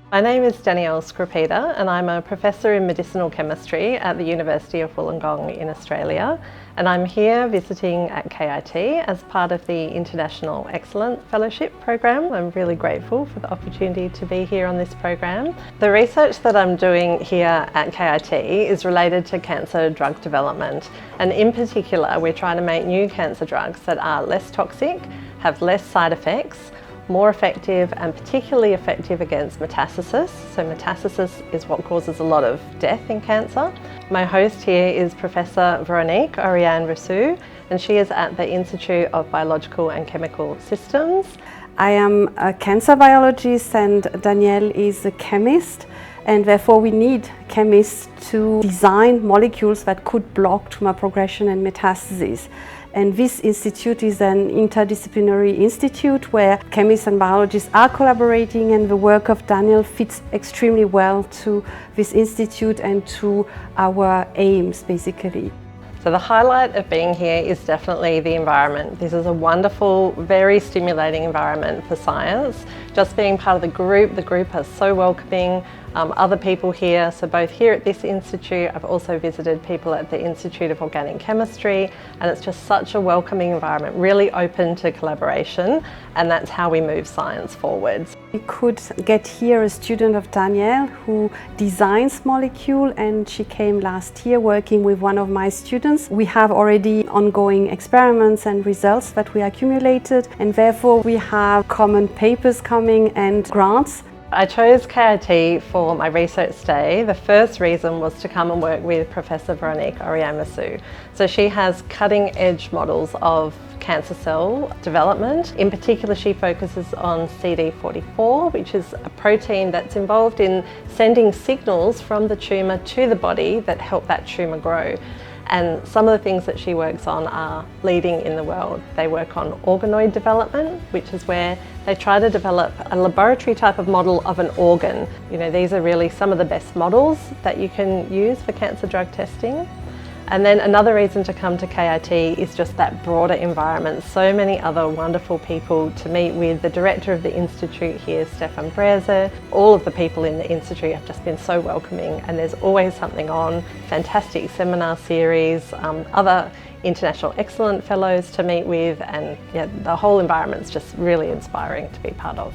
My name is Danielle Skropeta and I'm a Professor in Medicinal Chemistry at the University of Wollongong in Australia, and I'm here visiting at KIT as part of the International Excellence Fellowship program. I'm really grateful for the opportunity to be here on this program. The research that I'm doing here at KIT is related to cancer drug development, and in particular we're trying to make new cancer drugs that are less toxic, have less side effects, more effective and particularly effective against metastasis. So metastasis is what causes a lot of death in cancer. My host here is Professor Véronique Orian-Rousseau, and she is at the Institute of Biological and Chemical Systems. I am a cancer biologist and Danielle is a chemist, and therefore we need chemists to design molecules that could block tumor progression and metastasis. And this institute is an interdisciplinary institute where chemists and biologists are collaborating, and the work of Danielle fits extremely well to this institute and to our aims, basically. So the highlight of being here is definitely the environment. This is a wonderful, very stimulating environment for science. Just being part of the group are so welcoming. Other people here, so both here at this institute, I've also visited people at the Institute of Organic Chemistry, and it's just such a welcoming environment, really open to collaboration, and that's how we move science forwards. We could get here a student of Danielle who designs molecule, and she came last year working with one of my students. We have already ongoing experiments and results that we accumulated, and therefore we have common papers coming and grants. I chose KIT for my research stay. The first reason was to come and work with Professor Véronique Orian-Rousseau. So she has cutting edge models of cancer cell development. In particular, she focuses on CD44, which is a protein that's involved in sending signals from the tumour to the body that help that tumour grow. And some of the things that she works on are leading in the world. They work on organoid development, which is where they try to develop a laboratory type of model of an organ. You know, these are really some of the best models that you can use for cancer drug testing. And then another reason to come to KIT is just that broader environment. So many other wonderful people to meet with. The director of the institute here, Stefan Breze. All of the people in the institute have just been so welcoming, and there's always something on. Fantastic seminar series, other international excellent fellows to meet with, and yeah, the whole environment's just really inspiring to be part of.